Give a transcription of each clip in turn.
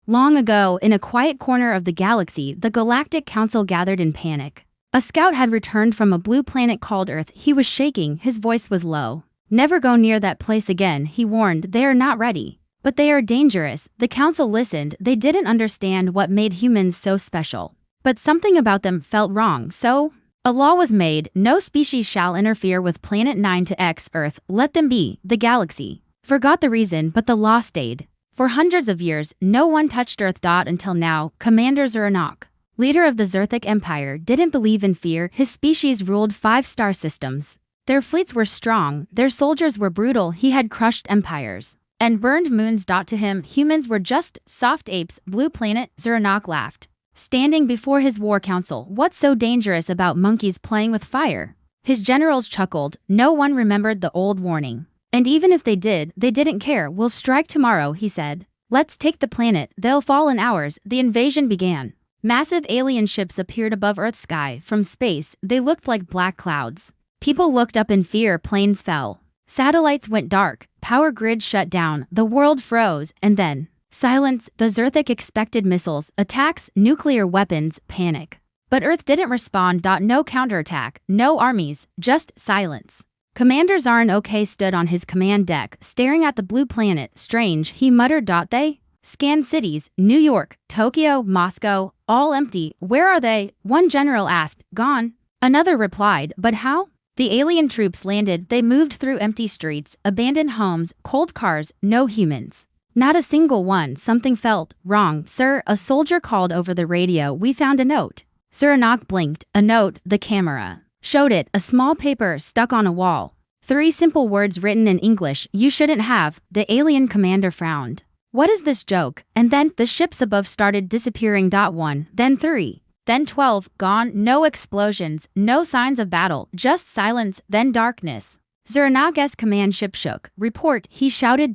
Long ago, in a quiet corner of the galaxy, the Galactic Council gathered in panic. A scout had returned from a blue planet called Earth. He was shaking, his voice was low. "Never go near that place again," he warned. "They are not ready. But they are dangerous." The council listened. They didn't understand what made humans so special. But something about them felt wrong, so a law was made. No species shall interfere with Planet 9 to X Earth. Let them be. The galaxy forgot the reason, but the law stayed. For hundreds of years, no one touched Earth. Until now, Commander Zernok, leader of the Zerthic Empire, didn't believe in fear. His species ruled 5-star systems. Their fleets were strong, their soldiers were brutal. He had crushed empires and burned moons. To him, humans were just soft apes. Blue planet, Zernok laughed, standing before his war council. "What's so dangerous about monkeys playing with fire?" His generals chuckled. No one remembered the old warning. And even if they did, they didn't care. "We'll strike tomorrow," he said. "Let's take the planet. They'll fall in hours." The invasion began. Massive alien ships appeared above Earth's sky. From space, they looked like black clouds. People looked up in fear. Planes fell. Satellites went dark. Power grids shut down. The world froze. And then silence. The Zerthic expected missiles, attacks, nuclear weapons, panic. But Earth didn't respond. No counterattack, no armies, just silence. Commander Zernok stood on his command deck, staring at the blue planet. "Strange," he muttered. They scanned cities, New York, Tokyo, Moscow, all empty. "Where are they?" one general asked. "Gone," another replied. "But how?" The alien troops landed. They moved through empty streets, abandoned homes, cold cars, no humans. Not a single one. Something felt wrong. "Sir," a soldier called over the radio, "we found a note." Zernok blinked. "A note?" The camera showed it, a small paper stuck on a wall. 3 simple words written in English: "You shouldn't have." The alien commander frowned. "What is this joke?" And then the ships above started disappearing. 1, then 3, then 12, gone. No explosions, no signs of battle, just silence, then darkness. Zernok's command ship shook. "Report," he shouted.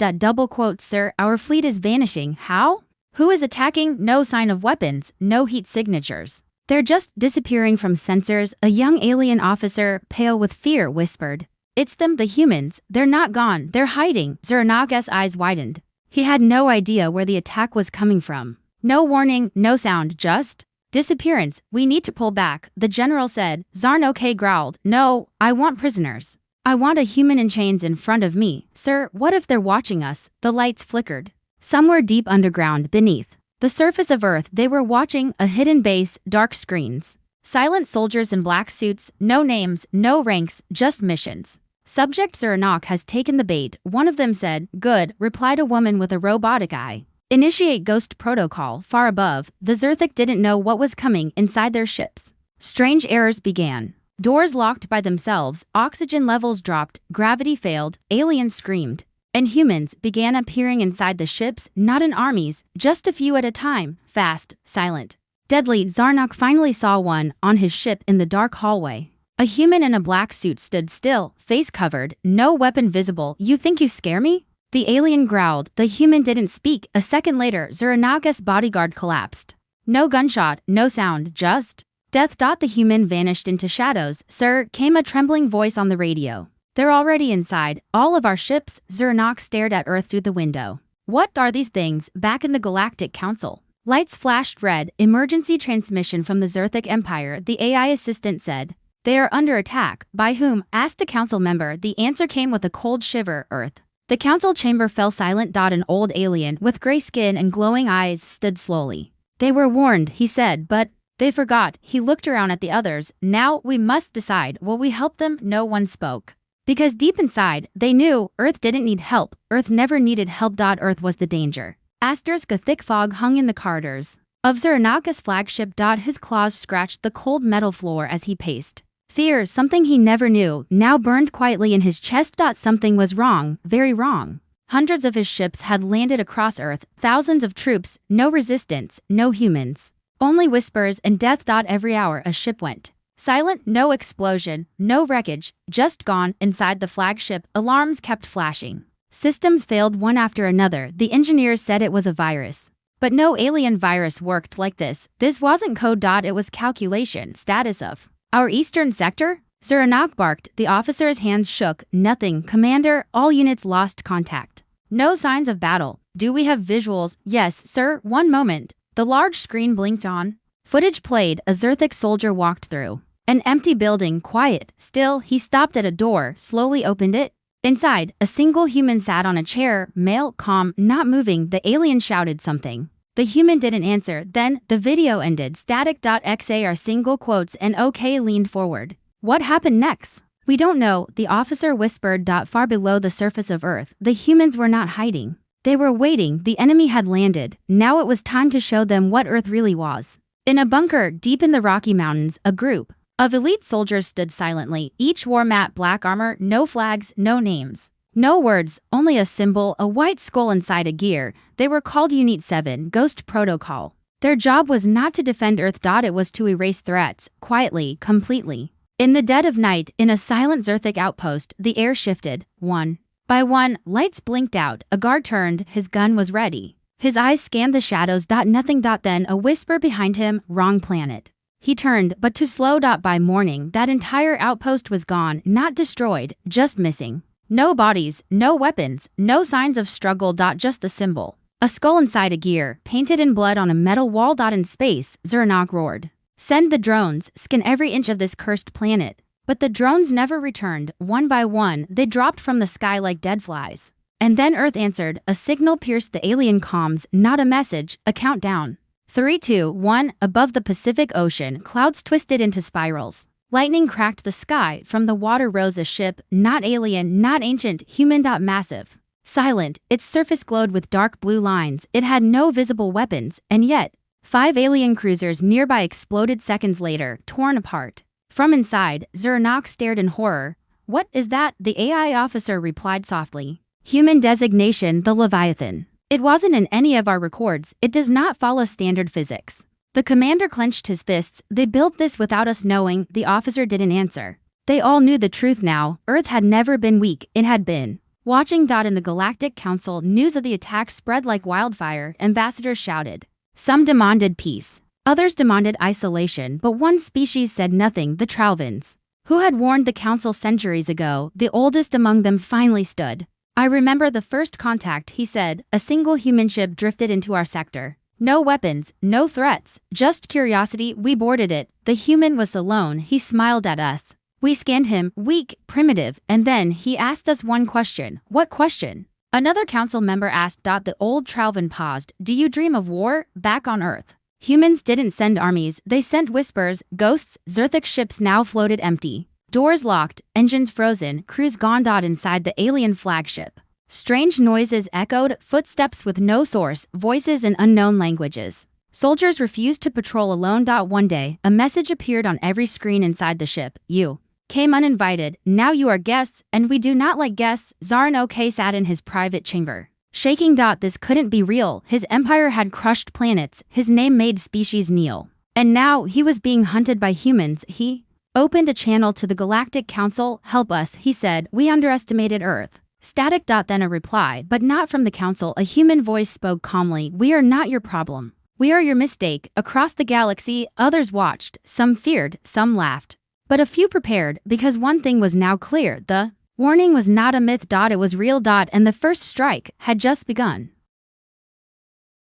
"Sir, our fleet is vanishing." "How? Who is attacking?" "No sign of weapons, no heat signatures. They're just disappearing from sensors." A young alien officer, pale with fear, whispered. "It's them, the humans. They're not gone, they're hiding." Zernok's eyes widened. He had no idea where the attack was coming from. No warning, no sound, just disappearance. "We need to pull back," the general said. Zernok growled. "No, I want prisoners. I want a human in chains in front of me." "Sir, what if they're watching us?" The lights flickered. Somewhere deep underground, beneath the surface of Earth, they were watching a hidden base, dark screens. Silent soldiers in black suits, no names, no ranks, just missions. "Subject Zernok has taken the bait," one of them said. "Good," replied a woman with a robotic eye. "Initiate ghost protocol." Far above, the Zerthic didn't know what was coming inside their ships. Strange errors began. Doors locked by themselves, oxygen levels dropped, gravity failed, aliens screamed. And humans began appearing inside the ships, not in armies, just a few at a time, fast, silent, deadly. Zernok finally saw one, on his ship in the dark hallway. A human in a black suit stood still, face covered, no weapon visible. "You think you scare me?" The alien growled. The human didn't speak. A second later, Zernok's bodyguard collapsed. No gunshot, no sound, just death. The human vanished into shadows. "Sir," came a trembling voice on the radio. "They're already inside, all of our ships." Zernok stared at Earth through the window. "What are these things?" Back in the Galactic Council, lights flashed red. "Emergency transmission from the Zerthic Empire," the AI assistant said. "They are under attack." "By whom?" asked a council member. The answer came with a cold shiver. "Earth." The council chamber fell silent. An old alien with gray skin and glowing eyes stood slowly. "They were warned," he said, "but they forgot." He looked around at the others. "Now we must decide. Will we help them?" No one spoke. Because deep inside, they knew Earth didn't need help. Earth never needed help. Earth was the danger. Asterisk. A thick fog hung in the corridors of Zernok's flagship. His claws scratched the cold metal floor as he paced. Fear, something he never knew, now burned quietly in his chest. Something was wrong, very wrong. Hundreds of his ships had landed across Earth, thousands of troops, no resistance, no humans. Only whispers and death. Every hour a ship went silent, no explosion, no wreckage, just gone. Inside the flagship, alarms kept flashing. Systems failed one after another. The engineers said it was a virus. But no alien virus worked like this. This wasn't code. It was calculation. "Status of our eastern sector?" Zernok barked. The officer's hands shook. "Nothing, Commander. All units lost contact. No signs of battle. Do we have visuals? Yes, sir. One moment. The large screen blinked on. Footage played. A Zerthic soldier walked through an empty building, quiet. Still, he stopped at a door, slowly opened it. Inside, a single human sat on a chair, male, calm, not moving. The alien shouted something. The human didn't answer. Then, the video ended. Static.xar single quotes and OK leaned forward. What happened next? We don't know, the officer whispered. Far below the surface of Earth, the humans were not hiding. They were waiting. The enemy had landed. Now it was time to show them what Earth really was. In a bunker deep in the Rocky Mountains, a group of elite soldiers stood silently. Each wore matte black armor, no flags, no names. No words, only a symbol, a white skull inside a gear. They were called Unit 7, Ghost Protocol. Their job was not to defend Earth. It was to erase threats, quietly, completely. In the dead of night, in a silent Zerthic outpost, the air shifted. One by one, lights blinked out. A guard turned, his gun was ready. His eyes scanned the shadows. Nothing. Then a whisper behind him, wrong planet. He turned, but too slow. By morning, that entire outpost was gone, not destroyed, just missing. No bodies, no weapons, no signs of struggle. Just the symbol. A skull inside a gear, painted in blood on a metal wall. In space, Zernok roared. Send the drones, scan every inch of this cursed planet. But the drones never returned. One by one, they dropped from the sky like dead flies. And then Earth answered. A signal pierced the alien comms, not a message, a countdown. 3, 2, 1. Above the Pacific Ocean, clouds twisted into spirals. Lightning cracked the sky. From the water rose a ship, not alien, not ancient, human. Massive. Silent, its surface glowed with dark blue lines. It had no visible weapons, and yet 5 alien cruisers nearby exploded seconds later, torn apart. From inside, Zernok stared in horror. What is that? The AI officer replied softly. Human designation, the Leviathan. It wasn't in any of our records. It does not follow standard physics. The commander clenched his fists. They built this without us knowing. The officer didn't answer. They all knew the truth now. Earth had never been weak. It had been watching. In the Galactic Council, news of the attack spread like wildfire. Ambassadors shouted. Some demanded peace. Others demanded isolation, but one species said nothing. The Tralvans, who had warned the council centuries ago. The oldest among them finally stood. I remember the first contact, he said. A single human ship drifted into our sector. No weapons, no threats, just curiosity. We boarded it. The human was alone. He smiled at us. We scanned him, weak, primitive, and then he asked us one question. What question? Another council member asked. The old Tralvan paused. Do you dream of war? Back on Earth, humans didn't send armies, they sent whispers, ghosts. Zerthic ships now floated empty. Doors locked, engines frozen, crews gone. Inside the alien flagship, strange noises echoed, footsteps with no source, voices in unknown languages. Soldiers refused to patrol alone. One day, a message appeared on every screen inside the ship. You came uninvited, now you are guests, and we do not like guests. Zarin OK sat in his private chamber, shaking. This couldn't be real. His empire had crushed planets, his name made species kneel. And now, he was being hunted by humans. He opened a channel to the Galactic Council. Help us, he said. We underestimated Earth. Static. Then a reply, but not from the council. A human voice spoke calmly. We are not your problem. We are your mistake. Across the galaxy, others watched. Some feared, some laughed. But a few prepared, because one thing was now clear. The warning was not a myth. It was real. And the first strike had just begun.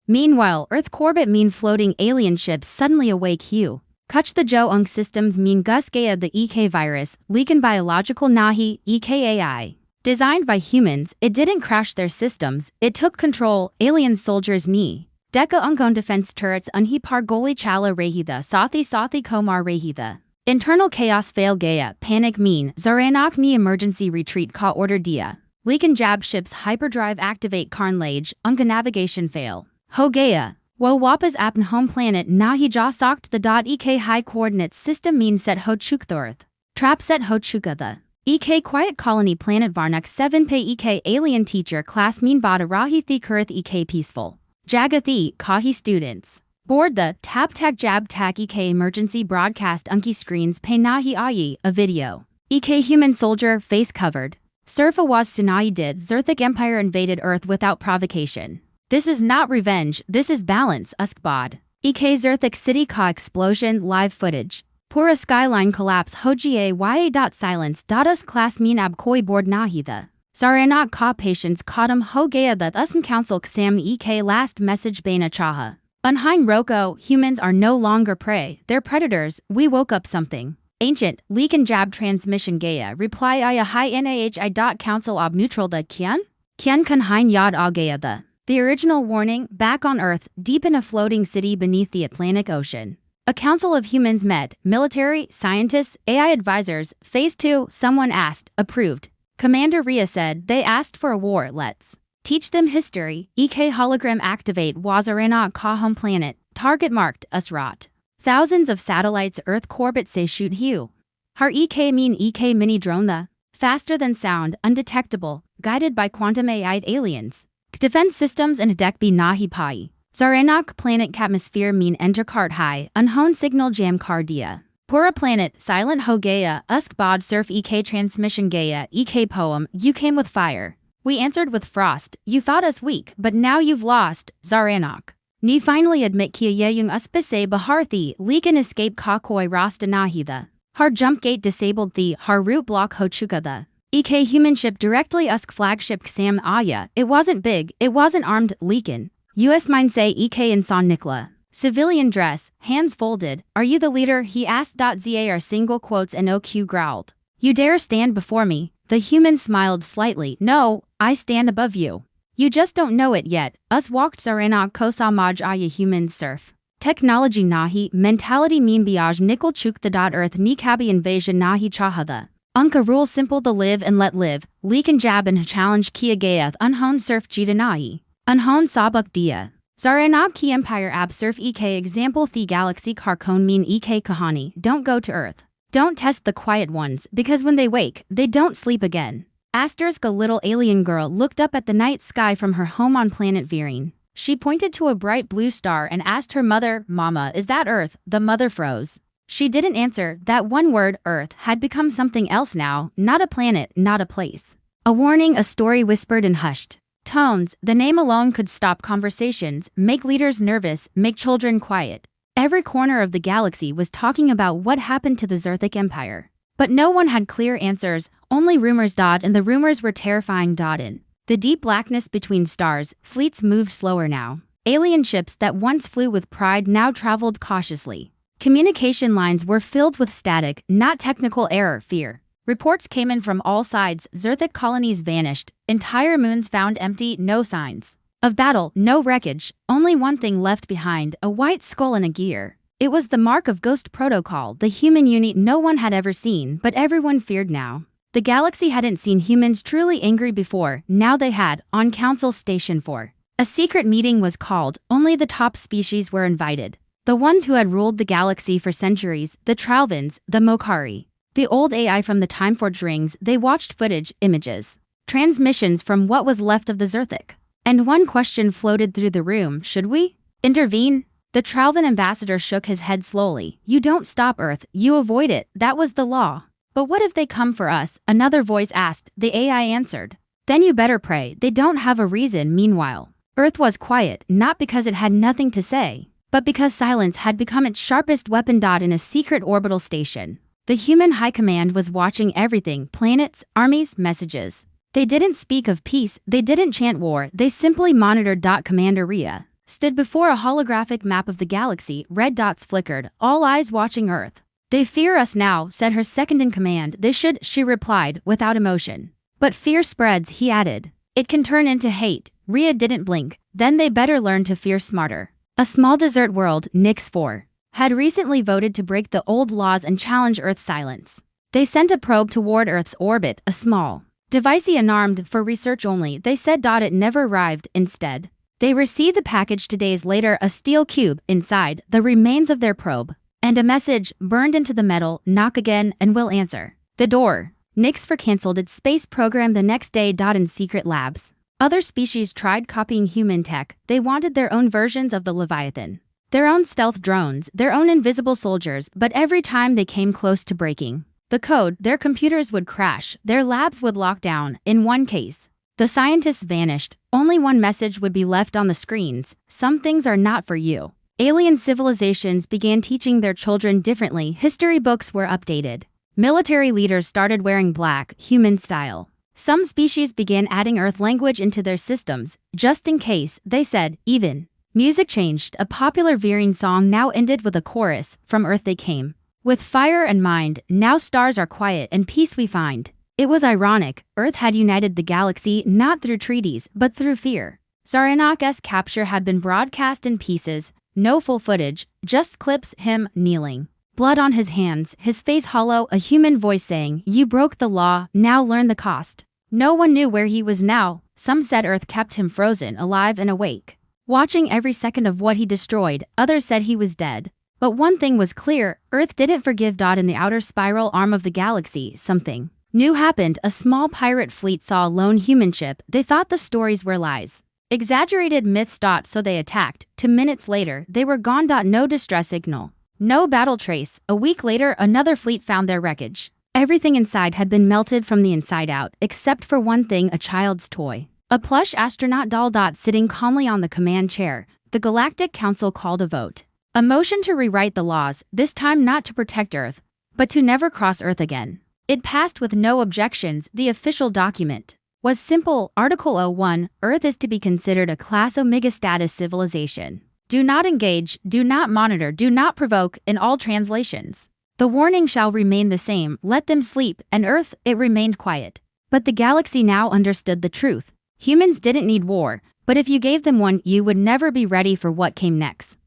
Meanwhile, Earth orbit mean floating alien ships suddenly awake. Hugh Kuch the Jo Ung systems mean Gusgea the EK virus, leaking biological Nahi, EKAI. Designed by humans, it didn't crash their systems, it took control. Alien soldiers ni Deka Ungon defense turrets Unhi Pargoli Chala Rahida Sathi Komar Rahida. Internal chaos fail Gaia, panic mean, Zaranak ni emergency retreat ka order dia. Leakin jab ships hyperdrive activate Karn Lage, Unga navigation fail. Ho Gaia. Wo Wapas apn home planet Nahi ja sokt the .ek high coordinates system mean set ho chukthorth. Trap set ho chuka the. EK quiet colony planet Varnuk 7 pay EK alien teacher class mean bada rahi thi kurith EK peaceful. Jagathi, Kahi students. Board the Tap Tak Jab Tak EK emergency broadcast Unki screens pay Nahi Ayi, a video. EK human soldier face covered. Surfa was Sunai did Zerthic Empire invaded Earth without provocation. This is not revenge, this is balance, Uskbod. EK Zerthic city ka explosion live footage. Pura skyline collapse Hoji A YA. Silence. Us class mean ab koi board Nahi the. Zaranak ka patience kadam hogea that usn council ksam ek last message bana chaha. Unhine roko, humans are no longer prey, they're predators, we woke up something. Ancient, leak and jab transmission gaya reply aya hi nahi. Council ob neutral the kian? Kian kan hein yad agaya the. The original warning, back on Earth, deep in a floating city beneath the Atlantic Ocean. A council of humans met, military, scientists, AI advisors. Phase 2, someone asked, approved. Commander Rhea said, they asked for a war, let's teach them history. EK hologram activate Wazarana ka home planet, target marked, us rot. Thousands of satellites Earth corbett say shoot Hugh. Har EK mean EK mini drone the? Faster than sound, undetectable, guided by quantum AI aliens. Defense systems and Dekbi nahi pai. Zaranak planet atmosphere mean enter cart high, unhone signal jam cardia. Pura planet, silent ho gaya, usk bod surf ek transmission gaya, ek poem, you came with fire. We answered with frost, you thought us weak, but now you've lost, Zaranak. Ni finally admit kia yeyung uspise baharthi, leak and escape kakoi rasta nahi the. Har jump gate disabled the, har root block ho chuka the. EK human ship directly usk flagship Ksam Aya, it wasn't big, it wasn't armed, leakin. US mine say EK in San Nikla. Civilian dress, hands folded, are you the leader? He asked. Zar single quotes and OQ growled. You dare stand before me? The human smiled slightly. No, I stand above you. You just don't know it yet. Us walked Zarana kosa maj aya humans surf. Technology nahi, mentality mean biaj nickel chuk the earth nikabi invasion nahi chahada. Unka rule simple the live and let live, leak and jab and challenge kia gayath unhone surf jita nahi. Unhone sabuk dia. Zaranak ki empire ab surf ek example the galaxy karkon mean ek kahani, don't go to earth. Don't test the quiet ones, because when they wake, they don't sleep again. Asterisk a little alien girl looked up at the night sky from her home on planet Virine. She pointed to a bright blue star and asked her mother, Mama, is that Earth? The mother froze. She didn't answer, that one word, Earth, had become something else now, not a planet, not a place. A warning, a story whispered and hushed. Tones, the name alone could stop conversations, make leaders nervous, make children quiet. Every corner of the galaxy was talking about what happened to the Zerthic Empire. But no one had clear answers, only rumors. And the rumors were terrifying. In the deep blackness between stars, fleets moved slower now. Alien ships that once flew with pride now traveled cautiously. Communication lines were filled with static, not technical error, fear. Reports came in from all sides, Zerthic colonies vanished, entire moons found empty, no signs of battle, no wreckage, only one thing left behind, a white skull and a gear. It was the mark of Ghost Protocol, the human unit no one had ever seen, but everyone feared now. The galaxy hadn't seen humans truly angry before, now they had, on Council Station 4. A secret meeting was called, only the top species were invited. The ones who had ruled the galaxy for centuries, the Tralvans, the Mokari. The old AI from the Timeforge rings, they watched footage, images, transmissions from what was left of the Zerthic. And one question floated through the room, should we intervene? The Tralvan ambassador shook his head slowly. You don't stop Earth, you avoid it, that was the law. But what if they come for us? Another voice asked, the AI answered. Then you better pray, they don't have a reason. Meanwhile, Earth was quiet, not because it had nothing to say, but because silence had become its sharpest weapon. In a secret orbital station. The human high command was watching everything, planets, armies, messages. They didn't speak of peace, they didn't chant war, they simply monitored. Commander Rhea stood before a holographic map of the galaxy, red dots flickered, all eyes watching Earth. They fear us now, said her second-in-command. They should, she replied, without emotion. But fear spreads, he added. It can turn into hate. Rhea didn't blink. Then they better learn to fear smarter. A small desert world, Nix 4. Had recently voted to break the old laws and challenge Earth's silence. They sent a probe toward Earth's orbit, a small device unarmed for research only. They said. It never arrived. Instead, they received the package 2 days later, a steel cube, inside, the remains of their probe, and a message burned into the metal, knock again and we'll answer. The door. Nix 4 cancelled its space program the next day. In secret labs, other species tried copying human tech. They wanted their own versions of the Leviathan. Their own stealth drones, their own invisible soldiers, but every time they came close to breaking the code, their computers would crash, their labs would lock down. In one case, the scientists vanished. Only one message would be left on the screens: some things are not for you. Alien civilizations began teaching their children differently. History books were updated. Military leaders started wearing black, human style Some species began adding Earth language into their systems, just in case, they said, even. Music changed. A popular veering song now ended with a chorus, "From Earth they came. With fire and mind, now stars are quiet and peace we find." It was ironic. Earth had united the galaxy not through treaties, but through fear. Saranakh's capture had been broadcast in pieces, no full footage, just clips, him kneeling. Blood on his hands, his face hollow, a human voice saying, "You broke the law, now learn the cost." No one knew where he was now. Some said Earth kept him frozen, alive and awake, watching every second of what he destroyed. Others said he was dead. But one thing was clear, Earth didn't forgive. In the outer spiral arm of the galaxy, something new happened. A small pirate fleet saw a lone human ship. They thought the stories were lies, exaggerated myths. So they attacked. 2 minutes later, they were gone. No distress signal, no battle trace. A week later, another fleet found their wreckage. Everything inside had been melted from the inside out, except for one thing, a child's toy. A plush astronaut doll. Sitting calmly on the command chair. The Galactic Council called a vote. A motion to rewrite the laws, this time not to protect Earth, but to never cross Earth again. It passed with no objections. The official document was simple. Article 01, Earth is to be considered a Class Omega status civilization. Do not engage, do not monitor, do not provoke, in all translations. The warning shall remain the same, let them sleep, and Earth, it remained quiet. But the galaxy now understood the truth. Humans didn't need war, but if you gave them one, you would never be ready for what came next.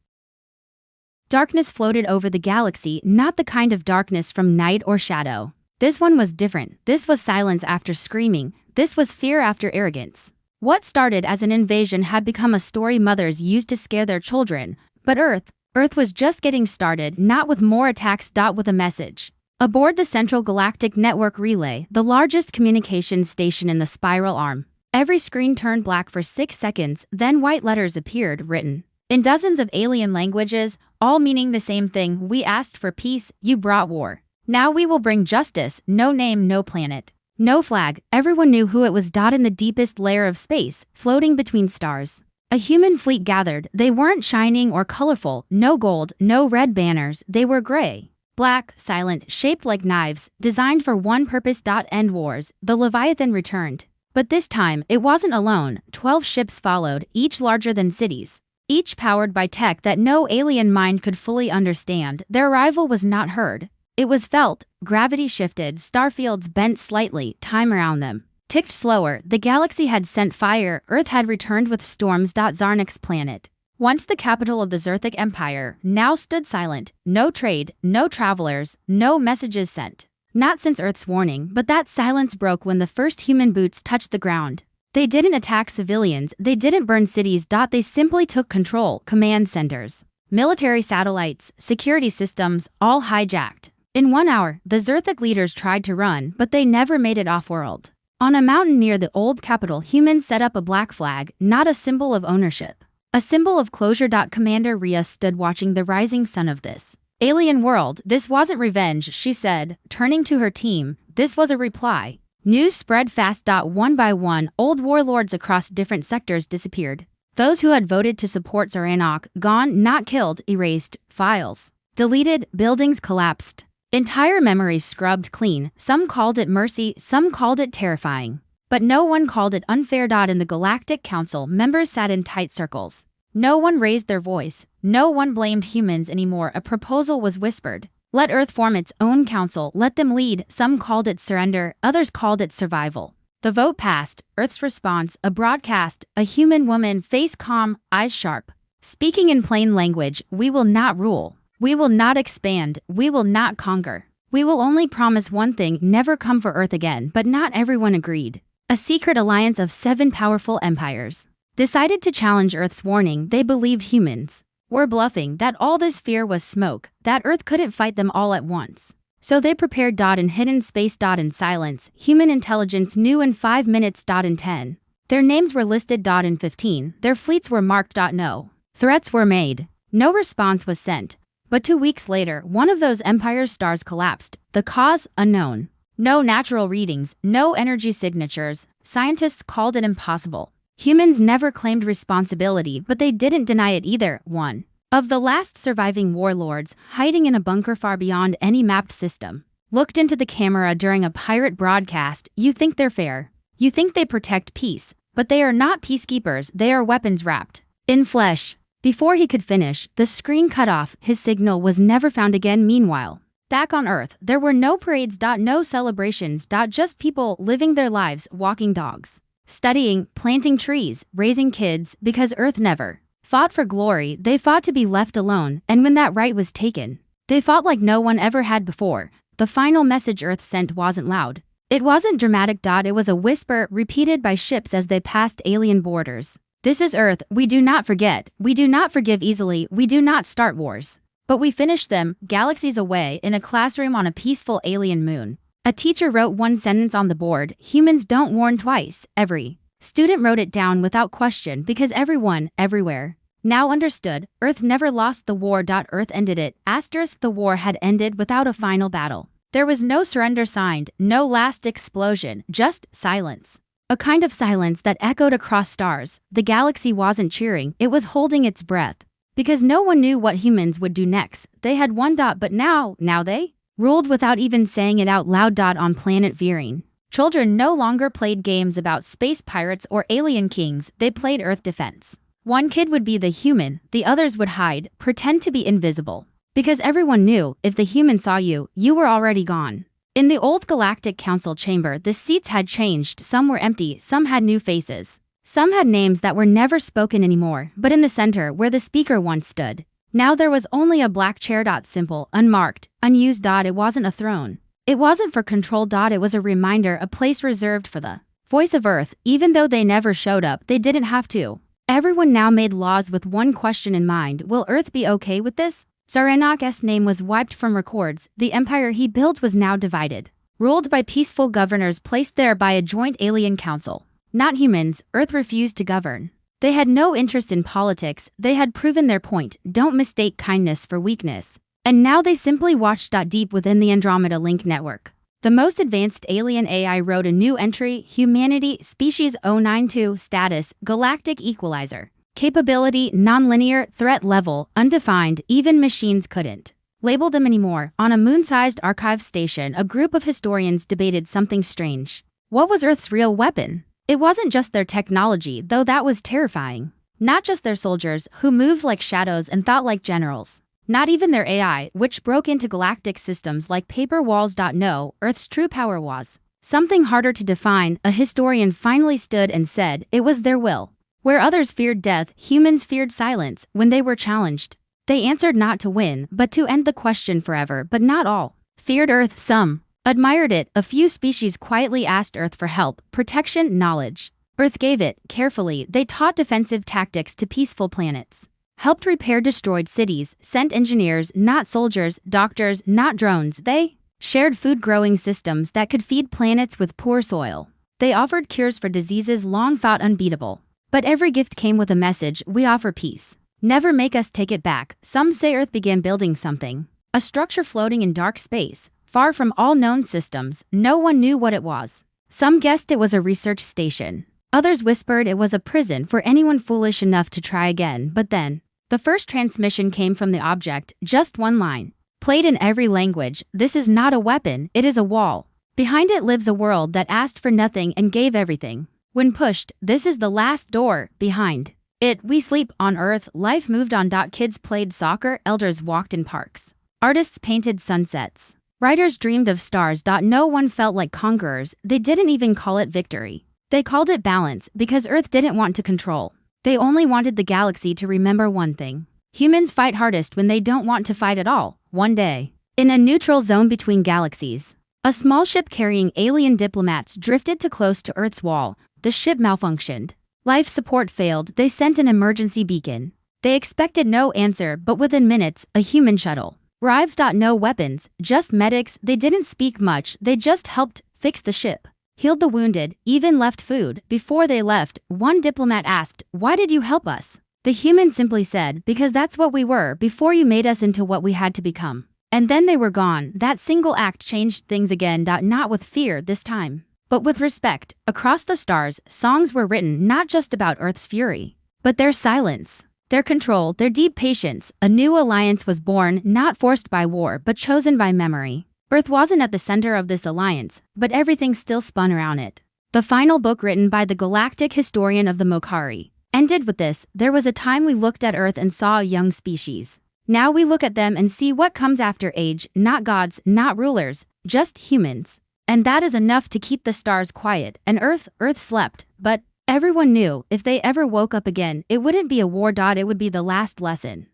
Darkness floated over the galaxy, not the kind of darkness from night or shadow. This one was different. This was silence after screaming. This was fear after arrogance. What started as an invasion had become a story mothers used to scare their children. But Earth was just getting started, not with more attacks. With a message. Aboard the Central Galactic Network Relay, the largest communications station in the spiral arm, every screen turned black for 6 seconds, then white letters appeared, written in dozens of alien languages, all meaning the same thing. We asked for peace, you brought war. Now we will bring justice. No name, no planet, no flag. Everyone knew who it was. In the deepest layer of space, floating between stars, a human fleet gathered. They weren't shining or colorful, no gold, no red banners. They were gray, black, silent, shaped like knives, designed for one purpose. End wars. The Leviathan returned. But this time, it wasn't alone. 12 ships followed, each larger than cities, each powered by tech that no alien mind could fully understand. Their arrival was not heard. It was felt. Gravity shifted, starfields bent slightly, time around them ticked slower. The galaxy had sent fire, Earth had returned with storms. Zarnak's planet, once the capital of the Zerthic Empire, now stood silent. No trade, no travelers, no messages sent. Not since Earth's warning, but that silence broke when the first human boots touched the ground. They didn't attack civilians, they didn't burn cities. They simply took control. Command centers, military satellites, security systems, all hijacked. In 1 hour, the Zerthic leaders tried to run, but they never made it off-world. On a mountain near the old capital, humans set up a black flag, not a symbol of ownership, a symbol of closure. Commander Rhea stood watching the rising sun of this alien world. This wasn't revenge, she said, turning to her team. This was a reply. News spread fast. One by one, old warlords across different sectors disappeared. Those who had voted to support Saranak, gone, not killed, erased, files deleted, buildings collapsed. Entire memories scrubbed clean. Some called it mercy, some called it terrifying. But no one called it unfair. In the Galactic Council, members sat in tight circles. No one raised their voice. No one blamed humans anymore. A proposal was whispered. Let Earth form its own council, let them lead. Some called it surrender, others called it survival. The vote passed. Earth's response, a broadcast, a human woman, face calm, eyes sharp, speaking in plain language. We will not rule. We will not expand. We will not conquer. We will only promise one thing, never come for Earth again. But not everyone agreed. A secret alliance of 7 powerful empires decided to challenge Earth's warning. They believed humans were bluffing, that all this fear was smoke, that Earth couldn't fight them all at once. So they prepared. In hidden space. In silence, human intelligence knew in 5 minutes. In 10. Their names were listed. In 15. Their fleets were marked. No threats were made. No response was sent. But 2 weeks later, one of those empires' stars collapsed. The cause, unknown. No natural readings, no energy signatures. Scientists called it impossible. Humans never claimed responsibility, but they didn't deny it either. One of the last surviving warlords, hiding in a bunker far beyond any mapped system, looked into the camera during a pirate broadcast. You think they're fair? You think they protect peace, but they are not peacekeepers, they are weapons wrapped in flesh. Before he could finish, the screen cut off, his signal was never found again. Meanwhile, back on Earth, there were no parades, no celebrations, just people living their lives, walking dogs, studying, planting trees, raising kids, because Earth never fought for glory, they fought to be left alone, and when that right was taken, they fought like no one ever had before. The final message Earth sent wasn't loud. It wasn't dramatic. It was a whisper repeated by ships as they passed alien borders. This is Earth, we do not forget, we do not forgive easily, we do not start wars. But we finish them, galaxies away, in a classroom on a peaceful alien moon. A teacher wrote one sentence on the board: humans don't warn twice. Every student wrote it down without question because everyone, everywhere, now understood. Earth never lost the war. Earth ended it. Asterisk, the war had ended without a final battle. There was no surrender signed, no last explosion, just silence. A kind of silence that echoed across stars. The galaxy wasn't cheering, it was holding its breath. Because no one knew what humans would do next. They had won. But now they ruled without even saying it out loud. On planet Veering, children no longer played games about space pirates or alien kings, they played Earth defense. One kid would be the human, the others would hide, pretend to be invisible. Because everyone knew, if the human saw you, you were already gone. In the old Galactic Council chamber, the seats had changed, some were empty, some had new faces. Some had names that were never spoken anymore, but in the center, where the speaker once stood, now there was only a black chair. Simple, unmarked, unused. It wasn't a throne. It wasn't for control. It was a reminder, a place reserved for the voice of Earth. Even though they never showed up, they didn't have to. Everyone now made laws with one question in mind: will Earth be okay with this? Zarenok's name was wiped from records. The empire he built was now divided, ruled by peaceful governors placed there by a joint alien council. Not humans, Earth refused to govern. They had no interest in politics, they had proven their point: don't mistake kindness for weakness. And now they simply watched. Deep within the Andromeda Link network, the most advanced alien AI wrote a new entry: humanity, species 092, status, galactic equalizer. Capability, nonlinear, threat level, undefined. Even machines couldn't label them anymore. On a moon-sized archive station, a group of historians debated something strange. What was Earth's real weapon? It wasn't just their technology, though that was terrifying. Not just their soldiers, who moved like shadows and thought like generals. Not even their AI, which broke into galactic systems like paper walls. No, Earth's true power was something harder to define. A historian finally stood and said it was their will. Where others feared death, humans feared silence. When they were challenged, they answered not to win, but to end the question forever. But not all feared Earth. Some admired it. A few species quietly asked Earth for help, protection, knowledge. Earth gave it, carefully. They taught defensive tactics to peaceful planets, helped repair destroyed cities, sent engineers, not soldiers, doctors, not drones. They shared food-growing systems that could feed planets with poor soil. They offered cures for diseases long thought unbeatable. But every gift came with a message: we offer peace. Never make us take it back. Some say Earth began building something, a structure floating in dark space, far from all known systems. No one knew what it was. Some guessed it was a research station. Others whispered it was a prison for anyone foolish enough to try again. But then, the first transmission came from the object, just one line, played in every language: this is not a weapon, it is a wall. Behind it lives a world that asked for nothing and gave everything. When pushed, this is the last door. Behind it, we sleep. On Earth, life moved on. Kids played soccer, elders walked in parks. Artists painted sunsets. Writers dreamed of stars. No one felt like conquerors. They didn't even call it victory. They called it balance, because Earth didn't want to control. They only wanted the galaxy to remember one thing: humans fight hardest when they don't want to fight at all. One day, in a neutral zone between galaxies, a small ship carrying alien diplomats drifted too close to Earth's wall. The ship malfunctioned. Life support failed. They sent an emergency beacon. They expected no answer, but within minutes, a human shuttle arrived. No weapons, just medics. They didn't speak much, they just helped fix the ship, healed the wounded, even left food. Before they left, one diplomat asked, "Why did you help us?" The human simply said, "Because that's what we were before you made us into what we had to become." And then they were gone. That single act changed things again. Not with fear this time, but with respect. Across the stars, songs were written not just about Earth's fury, but their silence, their control, their deep patience. A new alliance was born, not forced by war, but chosen by memory. Earth wasn't at the center of this alliance, but everything still spun around it. The final book written by the galactic historian of the Mokari ended with this: there was a time we looked at Earth and saw a young species. Now we look at them and see what comes after age, not gods, not rulers, just humans. And that is enough to keep the stars quiet, and Earth slept, but everyone knew if they ever woke up again, it wouldn't be a war. It would be the last lesson.